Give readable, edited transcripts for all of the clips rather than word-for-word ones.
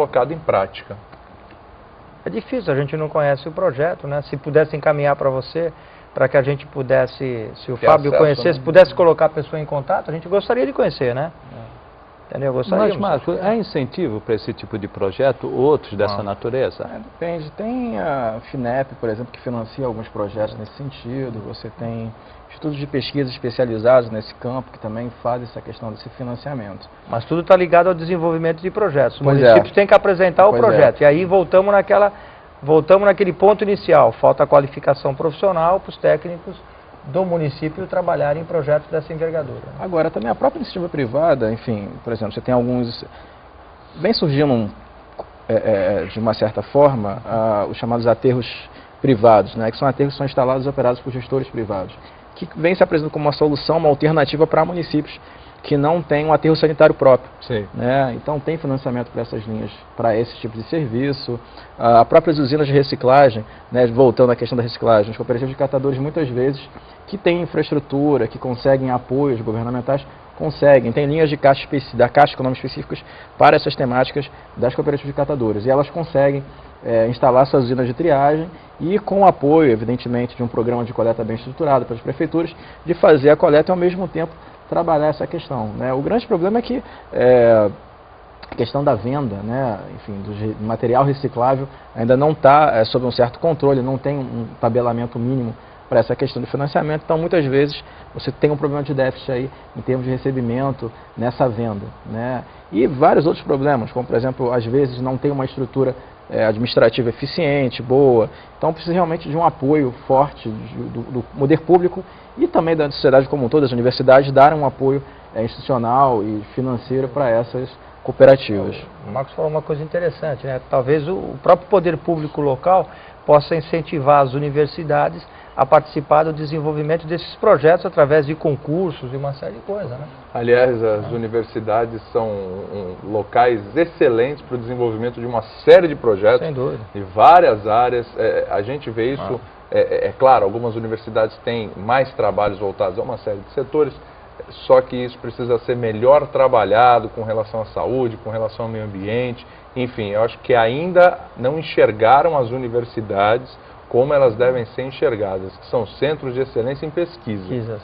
colocado em prática? É difícil, a gente não conhece o projeto, né? Se pudesse encaminhar para você, para que a gente pudesse, se o Fábio conhecesse, pudesse colocar a pessoa em contato, a gente gostaria de conhecer, né? Entendeu? Mas, Marcos, há incentivo para esse tipo de projeto, outros dessa natureza? Depende. Tem a FINEP, por exemplo, que financia alguns projetos nesse sentido. Você tem estudos de pesquisa especializados nesse campo que também fazem essa questão desse financiamento. Mas tudo está ligado ao desenvolvimento de projetos. Os municípios têm que apresentar o projeto. E aí voltamos naquele ponto inicial. Falta a qualificação profissional para os técnicos do município trabalhar em projetos dessa envergadura. Agora, também a própria iniciativa privada, enfim, por exemplo, você tem alguns... Vem surgindo, de uma certa forma, os chamados aterros privados, né, que são aterros que são instalados e operados por gestores privados, que vem se apresentando como uma solução, uma alternativa para municípios que não têm um aterro sanitário próprio. Sim. Né? Então tem financiamento para essas linhas, para esse tipo de serviço. As próprias usinas de reciclagem, né, voltando à questão da reciclagem, os cooperativos de catadores muitas vezes que têm infraestrutura, que conseguem apoios governamentais, tem linhas de caixa da Caixa Econômica específicas para essas temáticas das cooperativas de catadores. E elas conseguem instalar suas usinas de triagem e com o apoio, evidentemente, de um programa de coleta bem estruturado pelas prefeituras, de fazer a coleta e ao mesmo tempo trabalhar essa questão, né? O grande problema é que a questão da venda, né, enfim, do material reciclável ainda não está sob um certo controle, não tem um tabelamento mínimo para essa questão de financiamento, então muitas vezes você tem um problema de déficit aí em termos de recebimento nessa venda, né? E vários outros problemas, como por exemplo, às vezes não tem uma estrutura administrativa eficiente, boa, então precisa realmente de um apoio forte do poder público e também da sociedade como um todo, as universidades darem um apoio institucional e financeiro para essas cooperativas. O Marcos falou uma coisa interessante, né? Talvez o próprio poder público local possa incentivar as universidades a participar do desenvolvimento desses projetos através de concursos e uma série de coisas, né? Aliás, as universidades são locais excelentes para o desenvolvimento de uma série de projetos. Sem dúvida. De várias áreas. A gente vê isso, claro, algumas universidades têm mais trabalhos voltados a uma série de setores, só que isso precisa ser melhor trabalhado com relação à saúde, com relação ao meio ambiente, enfim, eu acho que ainda não enxergaram as universidades como elas devem ser enxergadas, que são centros de excelência em pesquisa.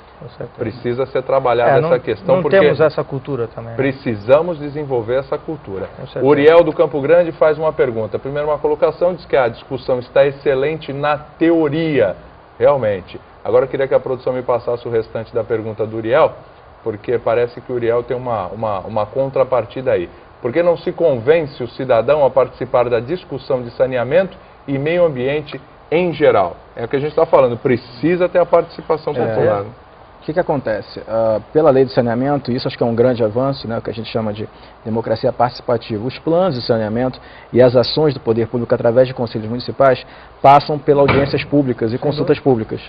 Precisa ser trabalhada essa questão, não porque temos essa cultura também. Precisamos desenvolver essa cultura. Uriel do Campo Grande faz uma pergunta. Primeiro, uma colocação, diz que a discussão está excelente na teoria, realmente. Agora eu queria que a produção me passasse o restante da pergunta do Uriel, porque parece que o Uriel tem uma contrapartida aí. Por que não se convence o cidadão a participar da discussão de saneamento e meio ambiente em geral? É o que a gente está falando, precisa ter a participação popular. O que acontece? Pela lei de saneamento, isso acho que é um grande avanço, né, o que a gente chama de democracia participativa. Os planos de saneamento e as ações do poder público através de conselhos municipais passam pelas audiências públicas e consultas públicas,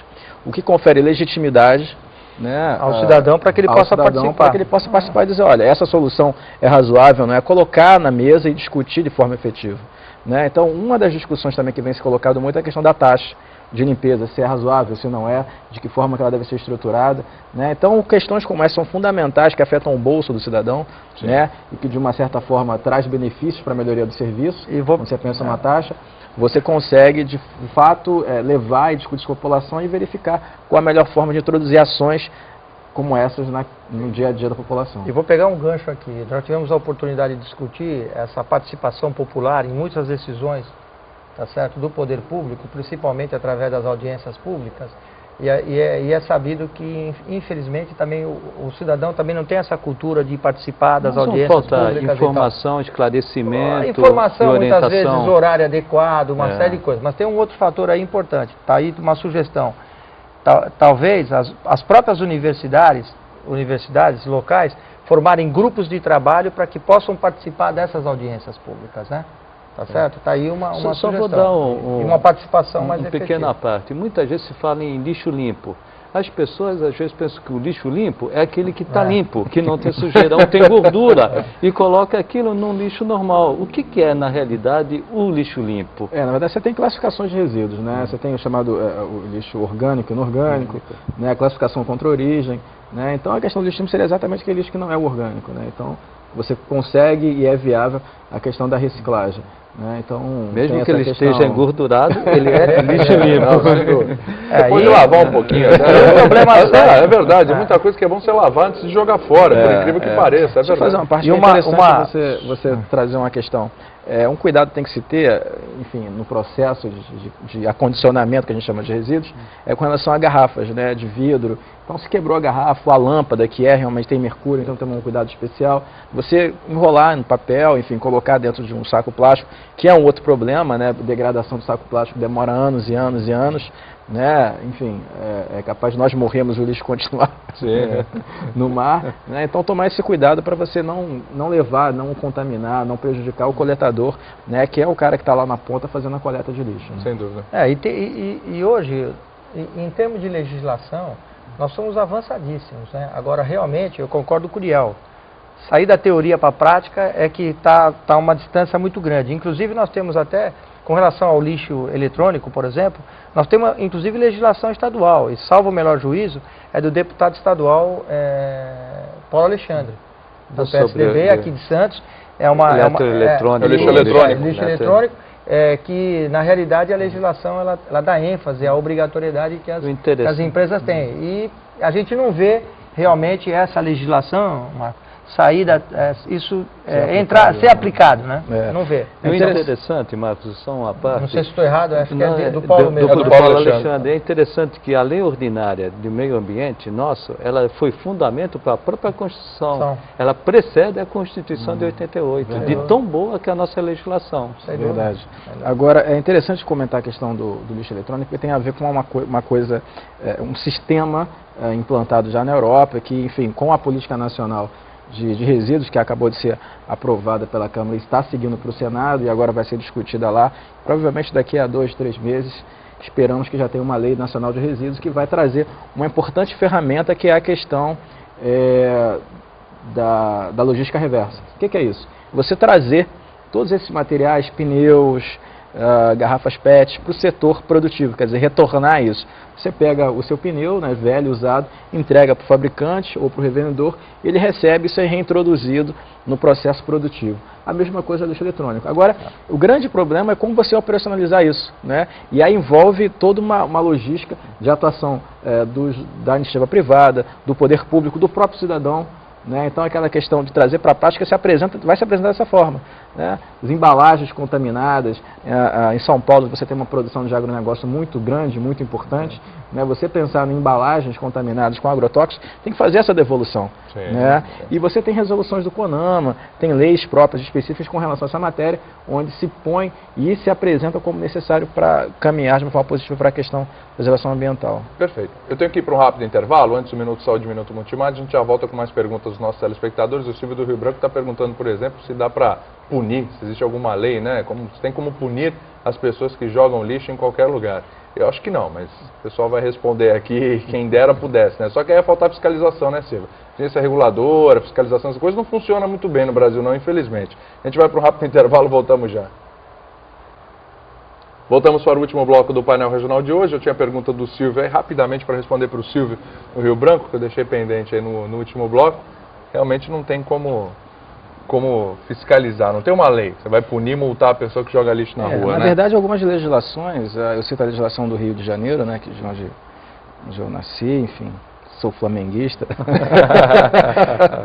o que confere legitimidade, né, ao cidadão para que ele possa participar. Para que ele possa participar e dizer, olha, essa solução é razoável, não é? Colocar na mesa e discutir de forma efetiva. Né? Então, uma das discussões também que vem se colocado muito é a questão da taxa de limpeza, se é razoável, se não é, de que forma que ela deve ser estruturada. Né? Então, questões como essas são fundamentais, que afetam o bolso do cidadão, né? E que de uma certa forma traz benefícios para a melhoria do serviço. Quando você pensa numa taxa, você consegue de fato levar e discutir com a população e verificar qual a melhor forma de introduzir ações como essas no dia a dia da população. E vou pegar um gancho aqui. Nós tivemos a oportunidade de discutir essa participação popular em muitas decisões, tá certo, do poder público, principalmente através das audiências públicas. E é sabido que, infelizmente, também o cidadão também não tem essa cultura de participar das audiências públicas. Informação, esclarecimento, informação, orientação. muitas vezes, horário adequado, uma série de coisas. Mas tem um outro fator aí importante. Está aí uma sugestão. Talvez as próprias universidades locais formarem grupos de trabalho para que possam participar dessas audiências públicas, né? Tá certo? Está aí uma sugestão. Só vou dar uma participação mais efetiva. Pequena parte. Muitas vezes se fala em lixo limpo. As pessoas às vezes pensam que o lixo limpo é aquele que está limpo, que não tem sujeira, não tem gordura, e coloca aquilo num lixo normal. O que é, na realidade, o lixo limpo? Na verdade, você tem classificações de resíduos, né? Você tem o chamado o lixo orgânico e inorgânico, né? A classificação contra origem, né? Então, a questão do lixo limpo seria exatamente aquele lixo que não é o orgânico, né? Então, você consegue e é viável a questão da reciclagem. Né? Então, mesmo que ele esteja engordurado, ele é lixo limpo. Depois de lavar um pouquinho. É verdade, muita coisa que é bom você lavar antes de jogar fora, por incrível que pareça. É verdade. Fazer uma parte interessante você trazer uma questão. Um cuidado tem que se ter, enfim, no processo de acondicionamento, que a gente chama de resíduos, com relação a garrafas, né, de vidro. Então, se quebrou a garrafa, a lâmpada, que realmente tem mercúrio, então tem um cuidado especial. Você enrolar no papel, enfim, colocar dentro de um saco plástico, que é um outro problema, né, a degradação do saco plástico demora anos e anos e anos, né, enfim, é capaz de nós morrermos e o lixo continuar no mar, né, então tomar esse cuidado para você não levar, não contaminar, não prejudicar o coletador, né, que é o cara que está lá na ponta fazendo a coleta de lixo. Né? Sem dúvida. E hoje, em termos de legislação, nós somos avançadíssimos, né? Agora, realmente, eu concordo com o Uriel. Sair da teoria para a prática é que está uma distância muito grande. Inclusive, nós temos até, com relação ao lixo eletrônico, por exemplo, nós temos, inclusive, legislação estadual. E, salvo o melhor juízo, é do deputado estadual Paulo Alexandre, do PSDB, aqui de Santos. Lixo eletrônico. Lixo eletrônico. Que na realidade a legislação ela dá ênfase à obrigatoriedade que as empresas têm. E a gente não vê realmente essa legislação, Marco, ser aplicado, né? Não vê. É interessante, Marcos, só uma parte. Não sei se estou errado, acho que é do Paulo mesmo. Do Paulo Alexandre. É interessante que a lei ordinária do meio ambiente nosso, ela foi fundamento para a própria Constituição. Ela precede a Constituição de 88, de tão boa que é a nossa legislação. É verdade. Agora, é interessante comentar a questão do lixo eletrônico, porque tem a ver com uma coisa, um sistema implantado já na Europa, que, enfim, com a política nacional de resíduos, que acabou de ser aprovada pela Câmara e está seguindo para o Senado e agora vai ser discutida lá, provavelmente daqui a 2, 3 meses, esperamos que já tenha uma lei nacional de resíduos que vai trazer uma importante ferramenta, que é a questão da logística reversa. O que é isso? Você trazer todos esses materiais, pneus, garrafas PET, para o setor produtivo, quer dizer, retornar isso. Você pega o seu pneu, né, velho, usado, entrega para o fabricante ou para o revendedor, e ele recebe isso, é reintroduzido no processo produtivo. A mesma coisa do lixo eletrônico. Agora, o grande problema é como você operacionalizar isso, né? E aí envolve toda uma logística de atuação da iniciativa privada, do poder público, do próprio cidadão. Né? Então, aquela questão de trazer para a prática vai se apresentar dessa forma. Né? As embalagens contaminadas, em São Paulo você tem uma produção de agronegócio muito grande, muito importante. Né? Você pensar em embalagens contaminadas com agrotóxicos, tem que fazer essa devolução. Né? E você tem resoluções do CONAMA, tem leis próprias específicas com relação a essa matéria, onde se põe e se apresenta como necessário para caminhar de uma forma positiva para a questão da preservação ambiental. Perfeito. Eu tenho que ir para um rápido intervalo, antes do Minuto Saúde e Minuto Multimídia, a gente já volta com mais perguntas dos nossos telespectadores. O Silvio do Rio Branco está perguntando, por exemplo, se dá para punir, se existe alguma lei, né? Se tem como punir as pessoas que jogam lixo em qualquer lugar. Eu acho que não, mas o pessoal vai responder aqui, quem dera pudesse, né? Só que aí ia faltar fiscalização, né, Silvio? Agência reguladora, fiscalização, essas coisas não funcionam muito bem no Brasil, não, infelizmente. A gente vai para um rápido intervalo, voltamos já. Voltamos para o último bloco do painel regional de hoje. Eu tinha a pergunta do Silvio aí, rapidamente para responder para o Silvio no Rio Branco, que eu deixei pendente aí no último bloco. Realmente não tem como fiscalizar, não tem uma lei. Você vai punir, multar a pessoa que joga lixo na rua, né? Na verdade, algumas legislações, eu cito a legislação do Rio de Janeiro, né, que de onde eu nasci, enfim, sou flamenguista.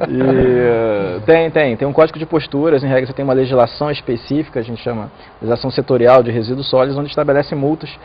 E tem um código de posturas, em regra você tem uma legislação específica, a gente chama legislação setorial de resíduos sólidos, onde estabelece multas